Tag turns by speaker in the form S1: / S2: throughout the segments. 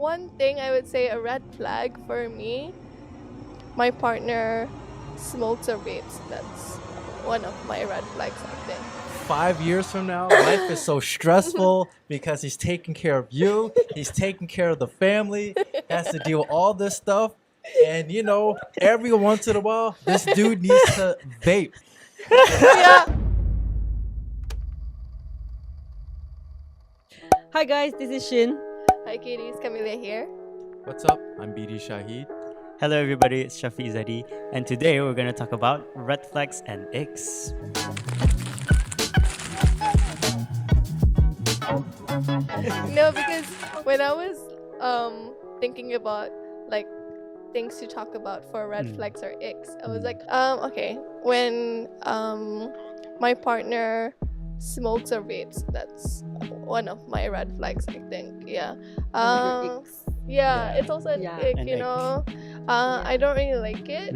S1: One thing I would say a red flag for me, my partner smokes or vapes. That's one of my red flags, I think.
S2: 5 years from now, life is so stressful because he's taking care of you, he's taking care of the family, has to deal with all this stuff. And you know, every once in a while, this dude needs to vape.
S1: Yeah.
S3: Hi guys, this is Shin.
S1: Hi Katie, it's Qamelya here.
S2: What's up? I'm BIBD Shahid.
S4: Hello everybody, it's Syafiy, and today we're going to talk about red flags and ICKS.
S1: No, because when I was thinking about like things to talk about for red flags or ICKS, I was like, okay, when my partner smokes or vapes, that's one of my red flags, I think. Yeah. Yeah, it's also an ick,
S4: An
S1: you
S4: ick.
S1: know. I don't really like it.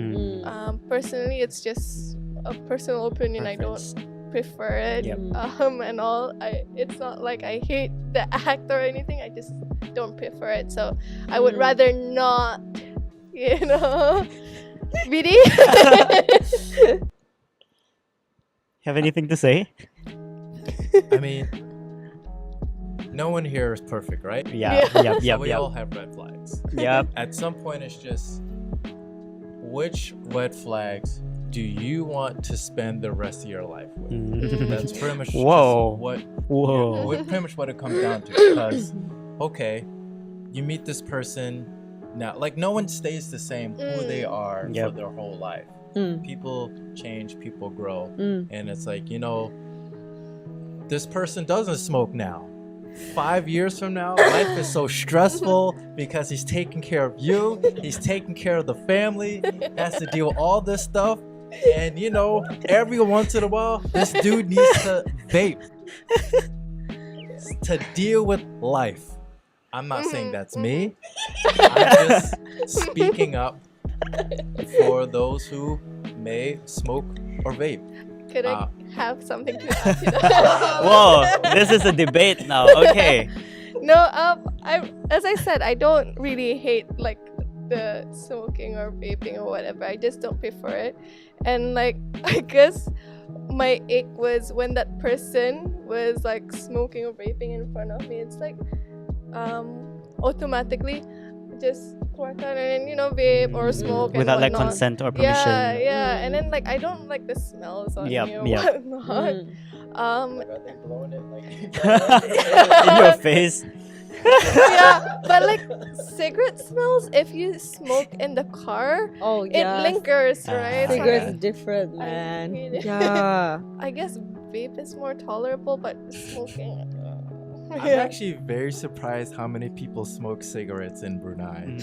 S1: Personally, it's just a personal opinion.
S4: Preference.
S1: I don't prefer it.
S4: Yep.
S1: And all. It's not like I hate the act or anything. I just don't prefer it. So I would rather not, you know. BD?
S4: Have anything to say?
S2: I mean, no one here is perfect, right?
S4: Yeah,
S1: Yeah.
S4: yep,
S2: So we
S4: yep.
S2: all have red flags.
S4: Yep.
S2: At some point, it's just which red flags do you want to spend the rest of your life with? That's pretty much just
S4: Whoa.
S2: what pretty much what it comes down to. Because okay, you meet this person now, like no one stays the same who they are
S4: Yep.
S2: for their whole life. People change, people grow,
S3: Mm.
S2: and it's like, you know, this person doesn't smoke now. 5 years from now, life is so stressful because he's taking care of you, he's taking care of the family, has to deal with all this stuff. And you know, every once in a while, this dude needs to vape to deal with life. I'm not saying that's me. I'm just speaking up for those who may smoke or vape.
S1: Could I have something to add to that?
S4: Whoa, this is a debate now. Okay.
S1: No, as I said, I don't really hate like the smoking or vaping or whatever. I just don't prefer it. And like, I guess my ick was when that person was like smoking or vaping in front of me. It's like automatically just work on and, you know, vape or smoke and
S4: Without like
S1: whatnot.
S4: consent or permission.
S1: Yeah. And then like I don't like the smells on
S4: Yep,
S1: me or
S4: yep.
S1: whatnot.
S2: Like, are they blowing it like
S4: In your face.
S1: Yeah, but like cigarette smells, if you smoke in the car,
S3: Oh
S1: it
S3: yeah,
S1: lingers, right? So
S3: cigarettes
S4: Okay.
S3: is different,
S1: I
S3: man.
S1: hate it.
S3: Yeah.
S1: I guess vape is more tolerable, but smoking.
S2: I'm actually very surprised how many people smoke cigarettes in Brunei.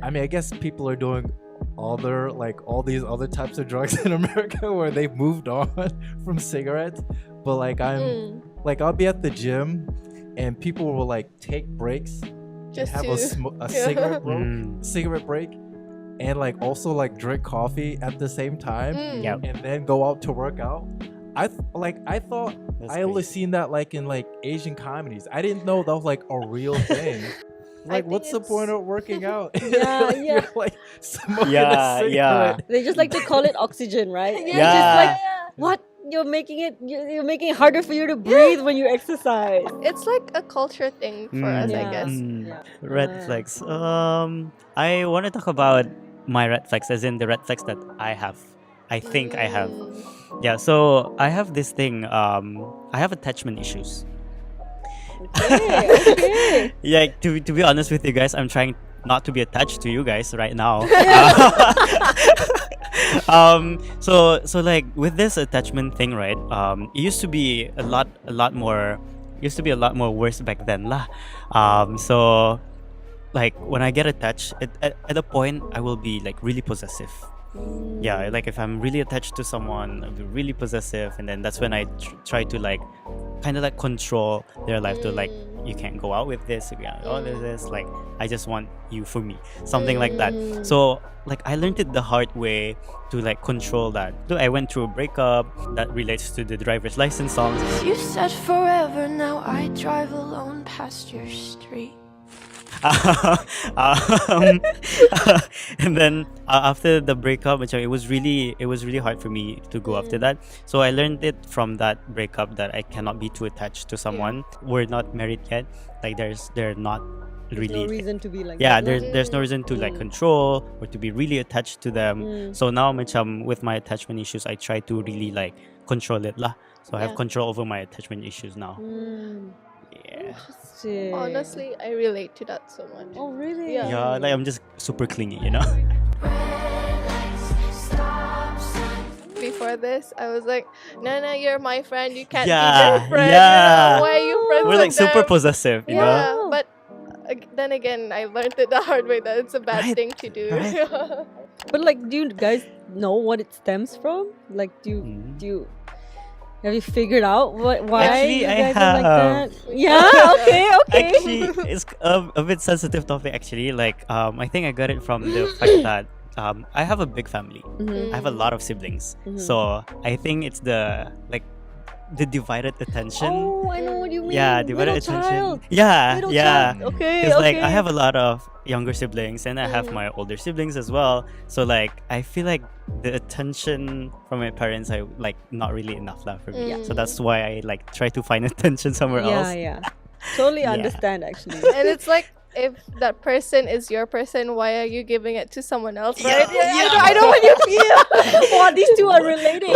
S2: I mean, I guess people are doing all these other types of drugs in America where they've moved on from cigarettes. But like I'll be at the gym and people will like take breaks
S1: Just
S2: and have a
S1: yeah.
S2: cigarette break and like also like drink coffee at the same time
S4: Yep.
S2: and then go out to work out. I thought
S4: That's
S2: I only
S4: crazy.
S2: seen that like in like Asian comedies. I didn't know that was like a real thing. Like,
S1: think
S2: what's the
S1: it's-
S2: point of working out?
S3: Yeah,
S2: If
S3: yeah.
S2: You're like smoking
S4: Yeah,
S2: a cigarette.
S3: They just like to call it oxygen, right?
S1: Yeah.
S3: It's just like,
S1: Yeah.
S3: what? You're making it harder for you to breathe when you exercise.
S1: It's like a culture thing for us, I
S3: Yeah.
S1: guess.
S3: Yeah.
S4: Red flags. I want to talk about my red flags, as in the red flags that I have. I think I have. Yeah, so I have this thing. I have attachment issues.
S3: Okay.
S4: Yeah, to be honest with you guys, I'm trying not to be attached to you guys right now. So like with this attachment thing, right? It used to be a lot more worse back then, lah. So like when I get attached, at a point I will be like really possessive. Yeah, like if I'm really attached to someone, I'll be really possessive, and then that's when I try to like kind of like control their life to like, you can't go out with this, you can't go out with this, like I just want you for me, something like that. So like I learned it the hard way to like control that. So I went through a breakup that relates to the driver's license songs.
S5: You said forever, now I drive alone past your street.
S4: um, and then after the breakup, it was really hard for me to go after that. So I learned it from that breakup that I cannot be too attached to someone. We're not married yet. Like they're not really
S3: no reason to be like
S4: yeah
S3: that.
S4: there's no reason to like control or to be really attached to them. So now with my attachment issues, I try to really like control it lah. So I have control over my attachment issues now. Yeah.
S3: Interesting.
S1: Honestly, I relate to that so much.
S3: Oh really?
S4: Yeah, like I'm just super clingy, you know.
S1: Before this, I was like, Nana, you're my friend. You can't be
S4: Yeah,
S1: their friend.
S4: yeah.
S1: Why are you friends
S4: We're
S1: with
S4: like super
S1: them?
S4: possessive, you know.
S1: Yeah, but then again, I learned it the hard way that it's a bad
S4: Right,
S1: thing to do.
S4: right.
S3: But like, do you guys know what it stems from? Like, do you have you figured out why
S4: Actually,
S3: you
S4: I
S3: guys are like
S4: have.
S3: that? Yeah. Okay.
S4: Actually, it's a bit sensitive topic. Actually, like I think I got it from the fact that I have a big family. I have a lot of siblings, so I think it's the divided attention.
S3: Oh, I know what you mean.
S4: Yeah, divided
S3: Little
S4: attention.
S3: child.
S4: Yeah,
S3: Little
S4: yeah.
S3: child. Okay.
S4: Because
S3: Okay.
S4: like I have a lot of younger siblings and I have my older siblings as well. So like I feel like the attention from my parents are like not really enough lah for me. So that's why I like try to find attention somewhere else.
S3: Yeah. Totally
S4: Yeah.
S3: understand actually.
S1: And it's like, if that person is your person, why are you giving it to someone else, right? I know what you feel.
S3: Wow, these two are relating.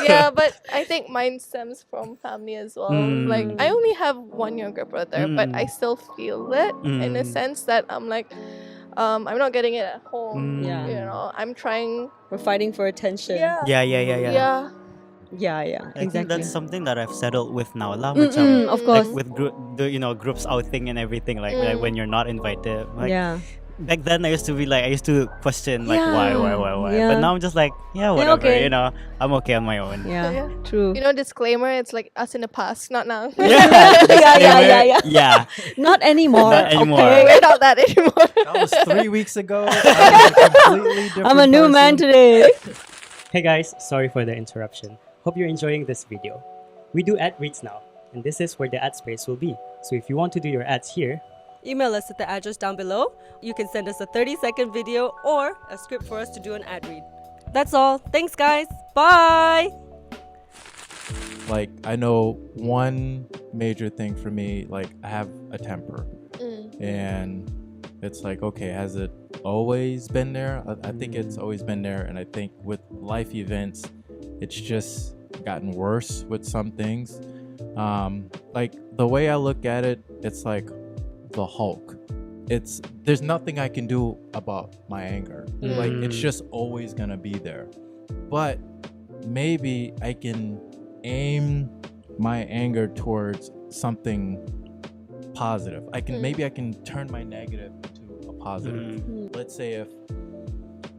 S1: Yeah, but I think mine stems from family as well. Like, I only have one younger brother, but I still feel it in a sense that I'm like, I'm not getting it at home.
S3: Yeah.
S1: You know, I'm trying.
S3: We're fighting for attention.
S1: Yeah.
S4: Yeah.
S3: Yeah.
S4: I think
S3: Exactly.
S4: that's something that I've settled with now lah.
S3: Of course.
S4: Like with groups outing and everything, like when you're not invited. Like
S3: Yeah.
S4: back then I used to question like why.
S3: Yeah.
S4: But now I'm just like, yeah, whatever,
S3: okay.
S4: you know. I'm okay on my own.
S3: Yeah. True.
S1: You know, disclaimer, it's like us in the past, not now.
S3: Yeah.
S4: Yeah.
S3: Not anymore.
S4: Not anymore.
S3: Okay.
S1: We're not that anymore.
S2: That was 3 weeks ago. I was a completely different
S3: I'm a new man
S2: person.
S3: today.
S5: Hey guys, sorry for the interruption. Hope you're enjoying this video. We do ad reads now, and this is where the ad space will be. So if you want to do your ads here,
S6: Email us at the address down below. You can send us a 30-second video or a script for us to do an ad read. That's all. Thanks, guys. Bye.
S2: Like, I know one major thing for me, like, I have a temper. And it's like, okay, has it always been there? I think it's always been there. And I think with life events, it's just gotten worse with some things. Like, the way I look at it, it's like the Hulk. There's nothing I can do about my anger. Like, it's just always gonna be there. But maybe I can aim my anger towards something positive. Maybe I can turn my negative into a positive. Let's say if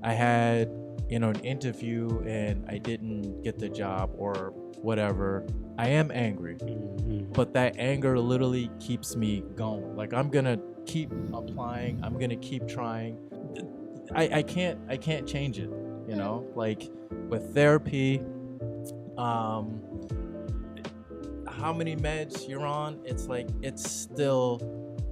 S2: I had an interview and I didn't get the job or whatever, I am angry. But that anger literally keeps me going. Like, I'm gonna keep applying, I'm gonna keep trying. I can't change it, you know? Like, with therapy, how many meds you're on, it's like it's still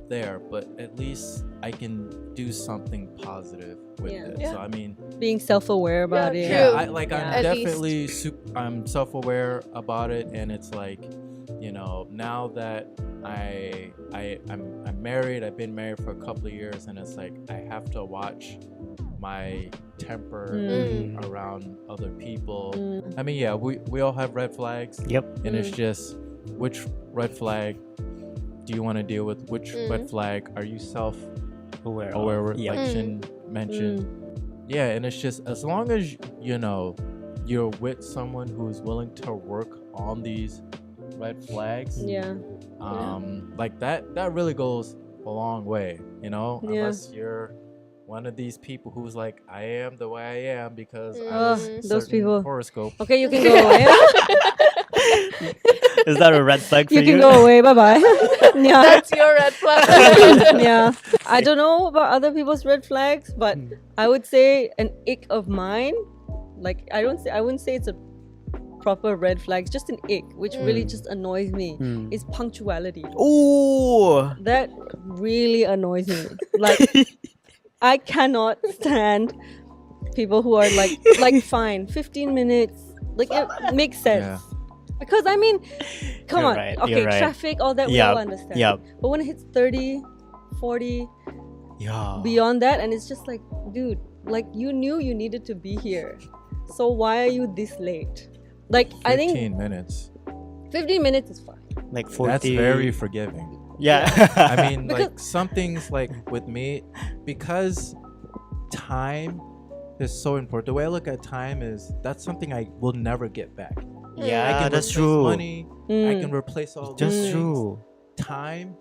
S2: there, but at least I can do something positive with it. So I mean,
S3: Being self-aware about it.
S1: true.
S2: I'm
S1: At
S2: definitely I'm self-aware about it, and it's like, now that I'm married, I've been married for a couple of years, and it's like I have to watch my temper around other people. I mean, yeah, we all have red flags.
S4: Yep.
S2: And it's just, which red flag do you want to deal with? Which red flag are you self-aware
S4: Aware.
S2: with, like Shin mentioned? Yeah, and it's just, as long as you're with someone who's willing to work on these red flags, like that really goes a long way, unless you're one of these people who's like, I am the way I am because I was
S3: those people.
S2: horoscope.
S3: Okay, you can go away.
S4: Is that a red flag for
S3: You
S4: you?
S3: can go away. Bye-bye. Yeah.
S1: That's your red flag.
S3: Yeah. I don't know about other people's red flags, but I would say an ick of mine, like I wouldn't say it's a proper red flags, just an ick, which really just annoys me, is punctuality.
S4: Oh.
S3: That really annoys me. Like, I cannot stand people who are like fine, 15 minutes. Like, it makes sense.
S2: Yeah.
S3: Because, I mean, come
S4: You're
S3: on.
S4: right,
S3: Okay,
S4: you're right.
S3: traffic, all that, we
S4: Yep,
S3: all understand.
S4: yep.
S3: But when it hits 30, 40,
S4: Yeah.
S3: beyond that, and it's just like, dude, like, you knew you needed to be here. So why are you this late? Like,
S2: 15
S3: I think
S2: minutes.
S3: 15 minutes is fine.
S4: Like 40.
S2: That's very forgiving.
S4: Yeah.
S2: I mean,
S3: Because-
S2: like some things, like with me, because time is so important. The way I look at time is that's something I will never get back. I
S4: yeah,
S2: can
S4: that's
S2: replace
S4: true.
S2: money. I can replace all those
S4: That's
S2: things.
S4: true.
S2: Time,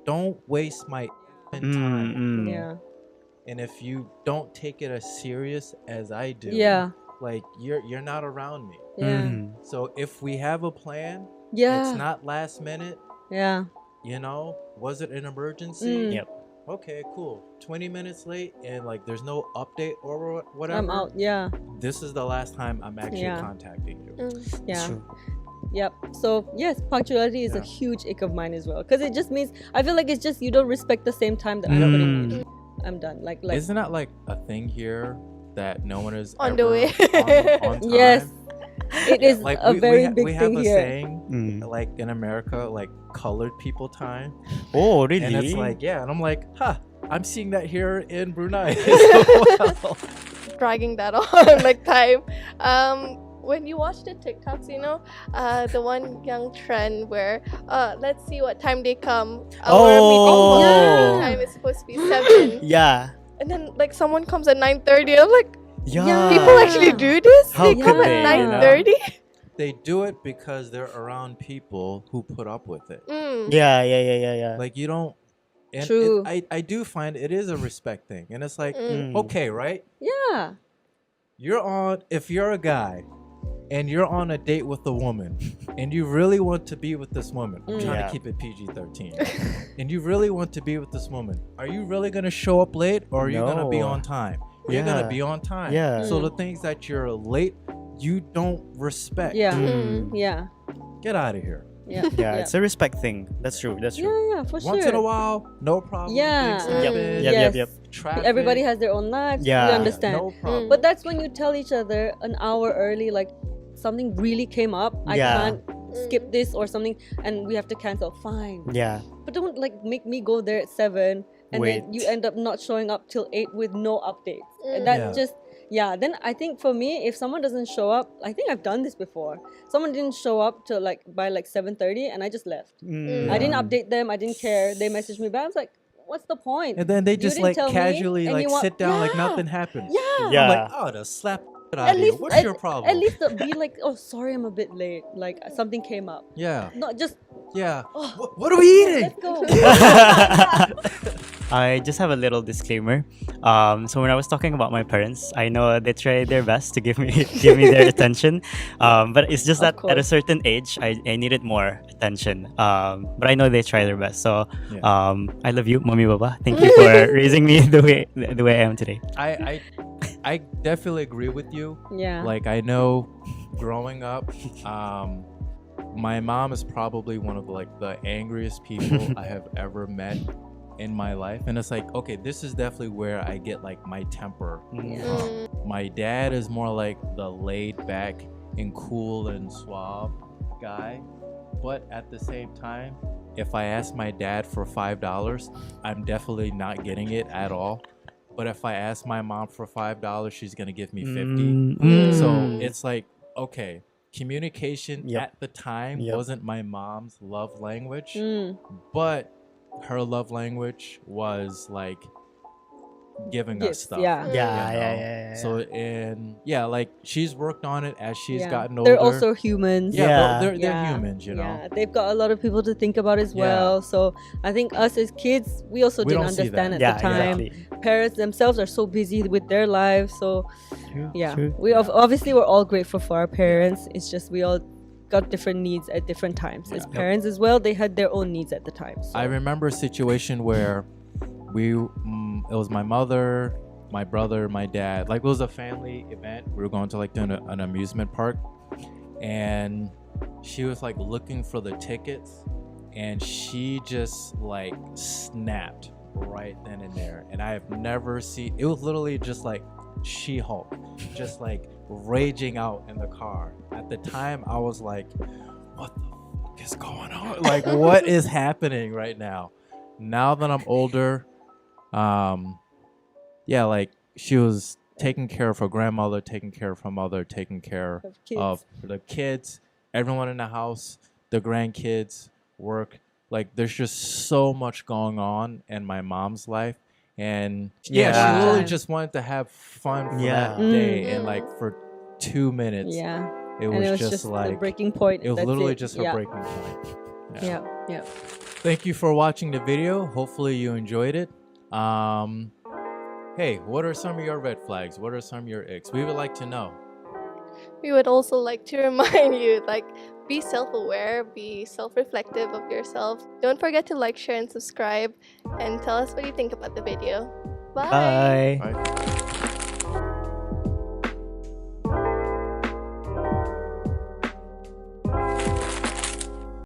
S2: don't waste my time.
S3: Yeah.
S2: And if you don't take it as serious as I do,
S3: Yeah.
S2: like you're not around me.
S3: Yeah.
S2: So if we have a plan,
S3: Yeah.
S2: it's not last minute.
S3: Yeah.
S2: You know, was it an emergency?
S4: Yep.
S2: Okay, cool. 20 minutes late and like there's no update or whatever.
S3: I'm out. Yeah.
S2: This is the last time I'm actually
S3: Yeah.
S2: contacting you.
S3: Yeah.
S4: True.
S3: Yep. So yes, punctuality is a
S2: Yeah.
S3: huge ick of mine as well, because it just means I feel like it's just you don't respect the same time that I'm putting in. I'm done. Like
S2: Isn't that like a thing here that no one is
S1: On the
S2: ever
S1: way.
S2: on time?
S3: yes, it is
S2: Like
S3: a very big
S2: we have
S3: thing
S2: a
S3: here.
S2: saying like in America, like colored people time.
S4: Oh, really?
S2: And it's like, yeah, and I'm like, huh, I'm seeing that here in Brunei as well.
S1: Dragging that on like time. When you watch the TikToks, you know, the one young trend where let's see what time they come. Our meeting time is supposed to be 7.
S4: Yeah.
S1: And then like someone comes at 9:30. I'm like,
S4: Yeah.
S1: people actually do this?
S4: How
S1: They
S4: could
S1: come
S4: they,
S1: at
S4: you know?
S1: 9:30?
S2: They do it because they're around people who put up with it.
S4: Yeah.
S2: Like you don't. And
S3: True.
S2: I do find it is a respect thing, and it's like,
S4: Mm.
S2: okay, right?
S3: Yeah.
S2: If you're a guy and you're on a date with a woman and you really want to be with this woman, I'm trying
S4: Yeah.
S2: to keep it PG-13, and you really want to be with this woman, are you really going to show up late or are you going to be
S4: No.
S2: on time? You're going
S4: Yeah.
S2: to be on time.
S4: Yeah.
S2: So the things that you're late, you don't respect.
S3: Yeah.
S4: Mm.
S3: Yeah.
S2: Get out of here.
S3: Yeah.
S4: Yeah, it's a respect thing. That's true. That's true.
S3: Yeah, for sure.
S2: Once in a while, no problem.
S3: Yeah.
S2: Things
S4: Yep.
S2: happen,
S3: Yes.
S4: Yep.
S2: traffic,
S3: Everybody has their own lives.
S4: Yeah.
S3: We understand.
S2: No problem.
S3: But that's when you tell each other an hour early, like something really came up. I
S4: Yeah.
S3: can't skip this or something, and we have to cancel. Fine.
S4: Yeah.
S3: But don't like make me go there at 7 and then
S4: Wait.
S3: you end up not showing up till 8 with no updates. And that
S2: Yeah.
S3: just then I think for me, if someone doesn't show up, I think I've done this before. Someone didn't show up till by 7:30 and I just left.
S4: Mm.
S3: I didn't update them. I didn't care. They messaged me back. I was like, what's the point?
S2: And then they
S3: You
S2: just
S3: didn't
S2: like
S3: tell me,
S2: casually
S3: and
S2: like
S3: you want-
S2: sit down like
S3: Yeah.
S2: nothing happened.
S3: Yeah.
S4: Yeah.
S2: I'm like, oh, the slap it out
S3: At
S2: of you.
S3: least,
S2: What's your problem?
S3: At least be like, oh, sorry, I'm a bit late. Like something came up.
S2: Yeah.
S3: Not just
S2: Yeah.
S3: oh,
S2: What are we eating?
S3: let's go.
S4: I just have a little disclaimer. So when I was talking about my parents, I know they try their best to give me their attention. But it's just
S3: Of
S4: that at a
S3: course.
S4: certain age, I needed more attention. But I know they try their best. So
S2: Yeah.
S4: I love you, mommy, baba. Thank you for raising me the way I am today.
S2: I definitely agree with you.
S3: Yeah.
S2: Like I know growing up, my mom is probably one of the angriest people I have ever met in my life. And it's like, okay, this is definitely where I get like my temper from. My dad is more like the laid back and cool and suave guy. But at the same time, if I ask my dad for $5, I'm definitely not getting it at all. But if I ask my mom for $5, she's gonna give me 50. So it's like, okay, communication
S4: Yep.
S2: at the time
S4: Yep.
S2: wasn't my mom's love language,
S3: Mm.
S2: but her love language was like giving us
S3: Gifts,
S2: stuff.
S3: yeah.
S4: Yeah.
S2: So like she's worked on it as she's
S3: Yeah.
S2: gotten older.
S3: They're also humans.
S2: yeah, they're
S3: Yeah.
S2: humans, you know.
S3: Yeah, they've got a lot of people to think about as
S2: Yeah.
S3: well. So I think us as kids, we also
S2: We
S3: didn't
S2: don't see
S3: understand
S2: that.
S3: at the time.
S4: Exactly.
S3: Parents themselves are so busy with their lives. So
S4: True,
S3: yeah,
S4: true.
S3: obviously we're all grateful for our parents. It's just we all got different needs at different times. As
S2: Yeah.
S3: parents as well, they had their own needs at the time. So.
S2: I remember a situation where it was my mother, my brother, my dad. Like it was a family event. We were going to like an amusement park, and she was like looking for the tickets, and she just like snapped right then and there. And I have never seen, it was literally just like She-Hulk, just like raging out in the car. At the time, I was like, what the fuck is going on? Like, what is happening right now? Now that I'm older, yeah, like she was taking care of her grandmother, taking care of her mother, taking care of the kids, everyone in the house, the grandkids, work. Like, there's just so much going on in my mom's life. And yeah, she literally just wanted to have fun for that day. And like for 2 minutes, it was just like
S3: the breaking point.
S2: It was literally just her breaking point.
S3: Yeah.
S2: Thank you for watching the video. Hopefully you enjoyed it. Hey, what are some of your red flags? What are some of your icks? We would like to know.
S1: We would also like to remind you, like, be self-aware, be self-reflective of yourself. Don't forget to like, share, and subscribe, and tell us what you think about the video. Bye.
S4: Bye.
S2: Bye.